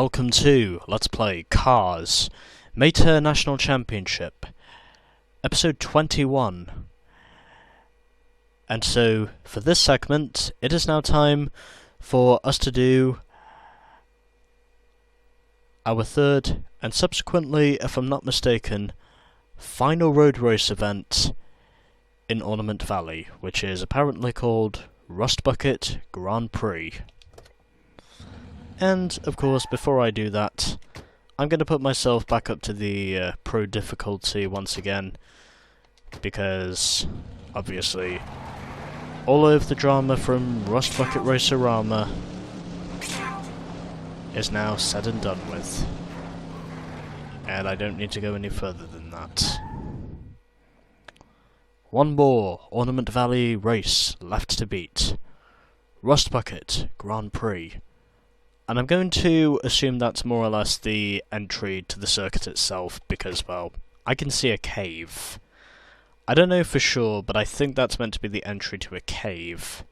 welcome to Let's Play Cars Meta National Championship, episode 21. And so, for this segment, it is now time for us to do our third, and subsequently, if I'm not mistaken, final road race event in Ornament Valley, which is apparently called Rustbucket Grand Prix. And, of course, before I do that, I'm going to put myself back up to the Pro difficulty once again, because, obviously, all of the drama from Rustbucket Racerama is now said and done with. And I don't need to go any further than that. One more Ornament Valley race left to beat. Rustbucket Grand Prix. And I'm going to assume that's more or less the entry to the circuit itself, because, well, I can see a cave. I don't know for sure, but I think that's meant to be the entry to a cave.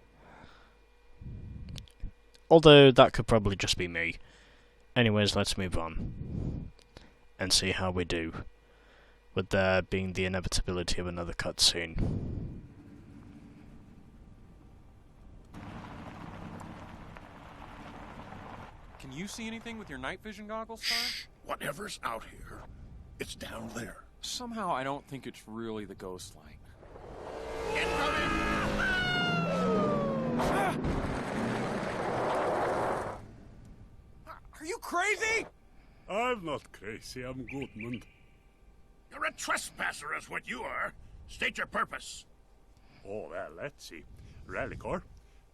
Although, that could probably just be me. Anyways, let's move on. And see how we do. With there being the inevitability of another cutscene. Can you see anything with your night vision goggles, Sarge? Whatever's out here, it's down there. Somehow I don't think it's really the ghost light. Incoming! Are you crazy? I'm not crazy, I'm Goodmund. You're a trespasser is what you are. State your purpose. Oh, well, let's see. Rally car.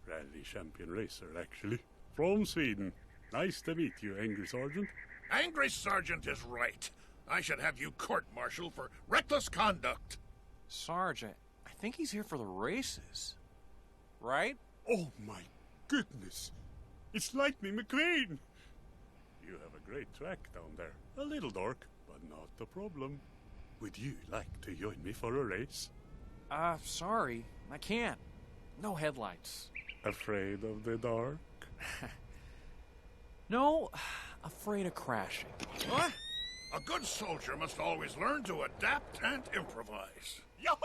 Rally champion racer, actually. From Sweden. Nice to meet you, Angry Sergeant. Angry Sergeant is right. I should have you court-martialed for reckless conduct. Sarge, I think he's here for the races. Right? Oh, my goodness. It's Lightning McQueen. You have a great track down there. A little dark, but not a problem. Would you like to join me for a race? Sorry. I can't. No headlights. Afraid of the dark? No, afraid of crashing. What? A good soldier must always learn to adapt and improvise. Yahoo!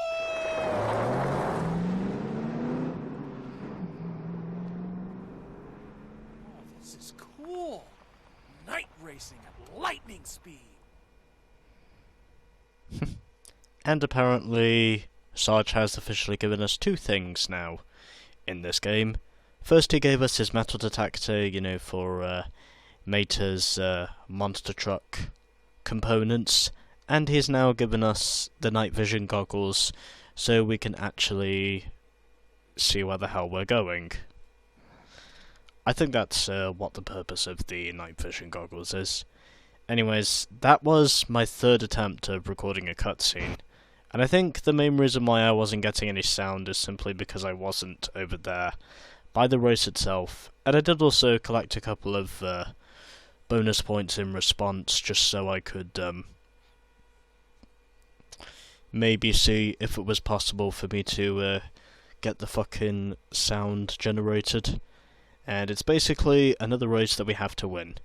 Oh, this is cool. Night racing at lightning speed. And apparently, Sarge has officially given us two things now in this game. First, he gave us his metal detector, you know, for Meta's monster truck components, and he's now given us the night vision goggles so we can actually see where the hell we're going. I think that's what the purpose of the night vision goggles is. Anyways, that was my third attempt of recording a cutscene, and I think the main reason why I wasn't getting any sound is simply because I wasn't over there by the race itself, and I did also collect a couple of bonus points in response, just so I could maybe see if it was possible for me to get the fucking sound generated. And it's basically another race that we have to win.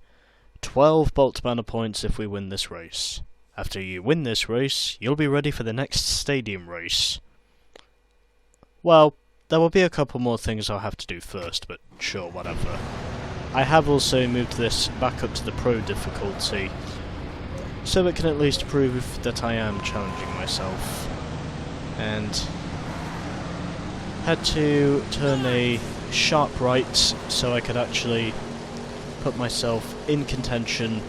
12 Bolt Banner points if we win this race. After you win this race, you'll be ready for the next stadium race. Well, there will be a couple more things I'll have to do first, but sure, whatever. I have also moved this back up to the Pro difficulty, so it can at least prove that I am challenging myself. And had to turn a sharp right so I could actually put myself in contention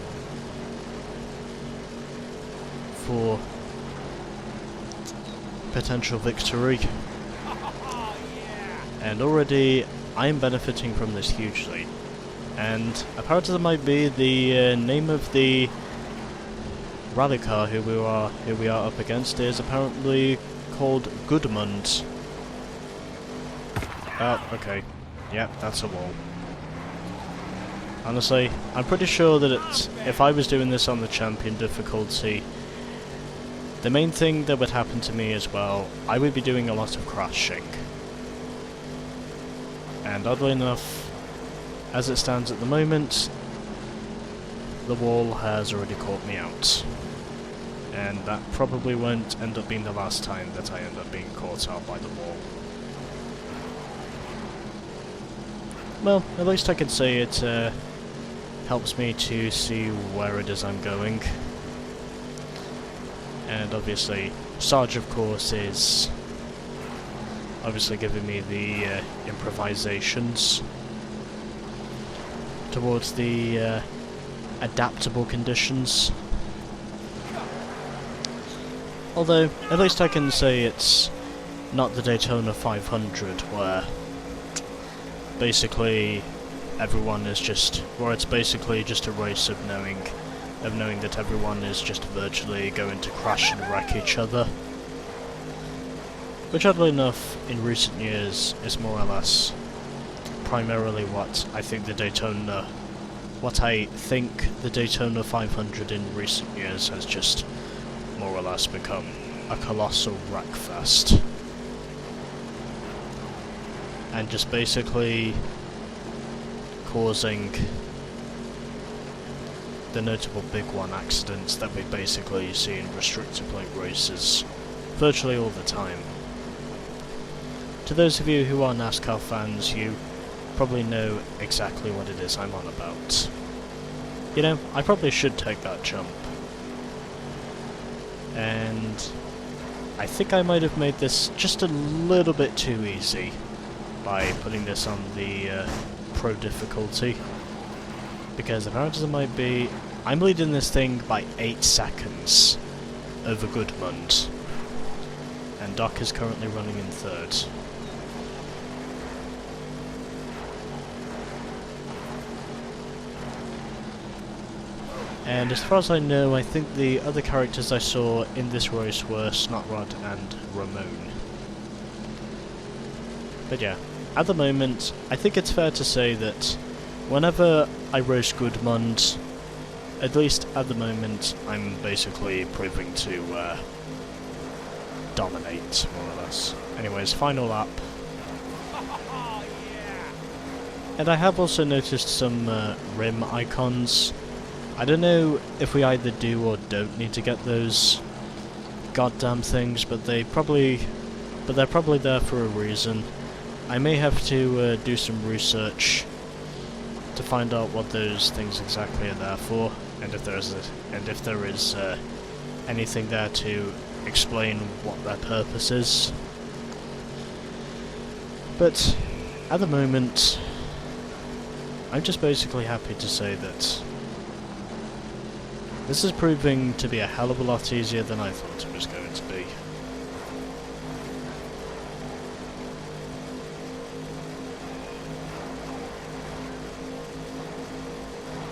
for potential victory. And already I am benefiting from this hugely. And apparently that might be the name of the rally car who we are up against is apparently called Goodmund. Oh, okay. Yep, that's a wall. Honestly, I'm pretty sure that if I was doing this on the champion difficulty, the main thing that would happen to me as well, I would be doing a lot of crashing. And oddly enough, as it stands at the moment, the wall has already caught me out. And that probably won't end up being the last time that I end up being caught out by the wall. Well, at least I can say it helps me to see where it is I'm going. And obviously, Sarge, of course, is obviously giving me the improvisations towards the adaptable conditions. Although, at least I can say it's not the Daytona 500, where basically everyone is just, where it's basically just a race of knowing that everyone is just virtually going to crash and wreck each other. Which, oddly enough, in recent years is more or less primarily what I think the Daytona 500 in recent years has just more or less become a colossal wreckfest. And just basically causing the notable big one accidents that we basically see in restrictor plate races virtually all the time. To those of you who are NASCAR fans, you probably know exactly what it is I'm on about. You know, I probably should take that jump. And I think I might have made this just a little bit too easy by putting this on the Pro difficulty. Because apparently there might be... I'm leading this thing by 8 seconds over Goodmund. And Doc is currently running in third. And as far as I know, I think the other characters I saw in this race were Snotrod and Ramon. But yeah, at the moment, I think it's fair to say that whenever I race Goodmund, at least at the moment, I'm basically proving to dominate, more or less. Anyways, final lap. And I have also noticed some rim icons. I don't know if we either do or don't need to get those goddamn things, but they're probably there for a reason. I may have to do some research to find out what those things exactly are there for, and if there is anything there to explain what their purpose is. But at the moment, I'm just basically happy to say that this is proving to be a hell of a lot easier than I thought it was going to be.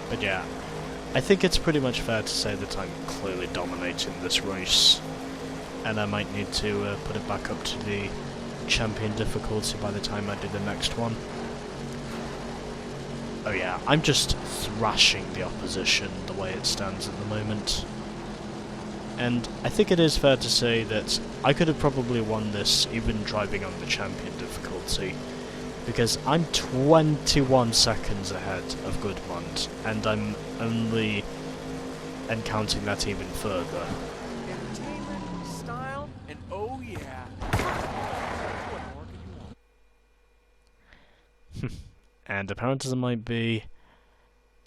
But yeah, I think it's pretty much fair to say that I'm clearly dominating this race, and I might need to put it back up to the champion difficulty by the time I do the next one. Oh yeah, I'm just thrashing the opposition the way it stands at the moment. And I think it is fair to say that I could have probably won this even driving on the champion difficulty, because I'm 21 seconds ahead of Goodmund, and I'm only counting that even further. Entertainment, style, and oh yeah. What more could you want? And apparently there might be...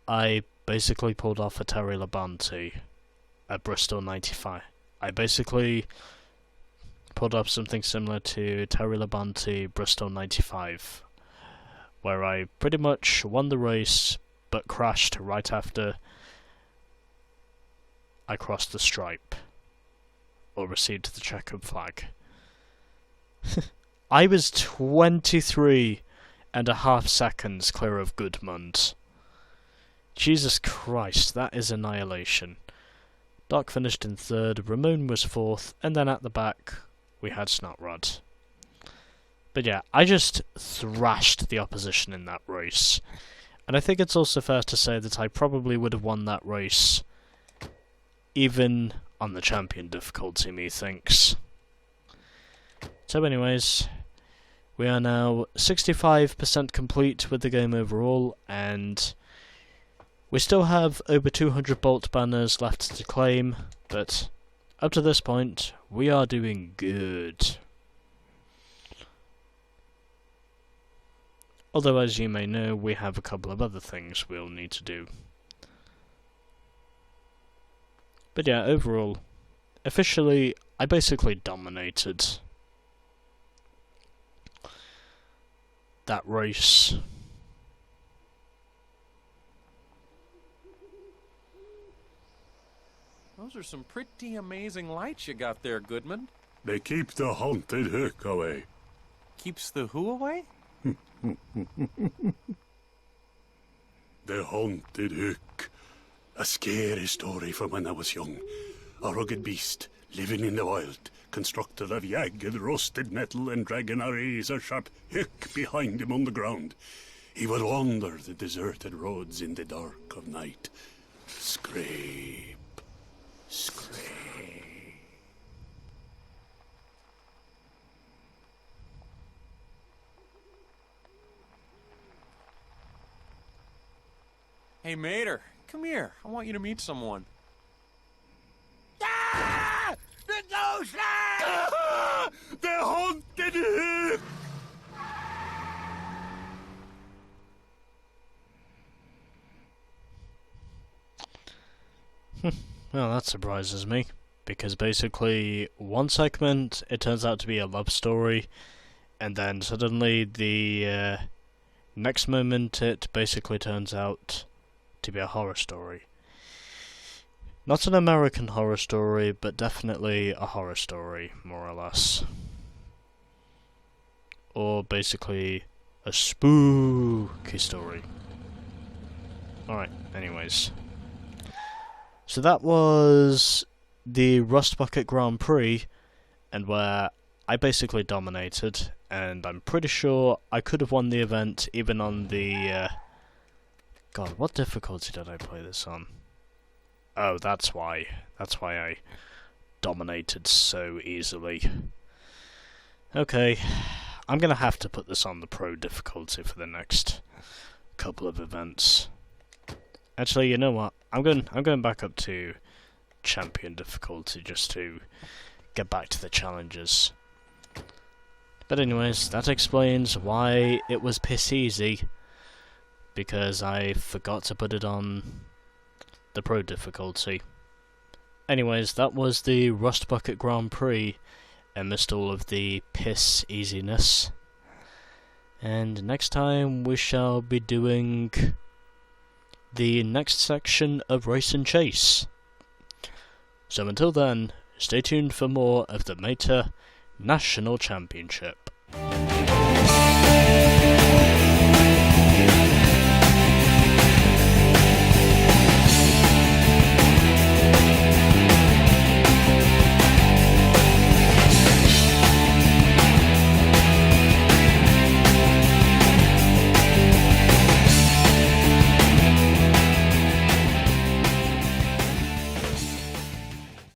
I basically pulled off a Terry Labonte at Bristol 95. I basically pulled off something similar to Terry Labonte Bristol 95, where I pretty much won the race, but crashed right after I crossed the stripe, or received the checkered flag. I was 23.5 seconds clear of Goodmund. Jesus Christ, that is annihilation. Doc finished in third, Ramon was fourth, and then at the back we had Snotrod. But yeah, I just thrashed the opposition in that race. And I think it's also fair to say that I probably would have won that race even on the champion difficulty, methinks. So anyways, we are now 65% complete with the game overall, and We still have over 200 bolt banners left to claim, but up to this point, we are doing good. Although, as you may know, we have a couple of other things we'll need to do. But yeah, overall, officially, I basically dominated that race. Those are some pretty amazing lights you got there, Goodman. They keep the haunted hook away. Keeps the who away? The haunted hook. A scary story from when I was young. A rugged beast, living in the wild, constructed of jagged, rusted metal and dragging a razor-sharp hook behind him on the ground. He would wander the deserted roads in the dark of night. Scrape. Scrape. Hey, Mater, come here. I want you to meet someone. Ah! The ghost! Ah! The haunted hook! Well, that surprises me, because basically, one segment, it turns out to be a love story, and then suddenly the next moment it basically turns out to be a horror story. Not an American horror story, but definitely a horror story, more or less. Or basically a spooky story. Alright, anyways. So that was the Rustbucket Grand Prix, and where I basically dominated, and I'm pretty sure I could have won the event even on the... God, what difficulty did I play this on? Oh, that's why. That's why I dominated so easily. Okay, I'm gonna have to put this on the Pro difficulty for the next couple of events. Actually, you know what? I'm going back up to Champion difficulty just to get back to the challenges. But anyways, that explains why it was piss easy, because I forgot to put it on the Pro difficulty. Anyways, that was the Rustbucket Grand Prix, and missed all of the piss easiness. And next time we shall be doing the next section of Race and Chase. So until then, stay tuned for more of the Meta National Championship.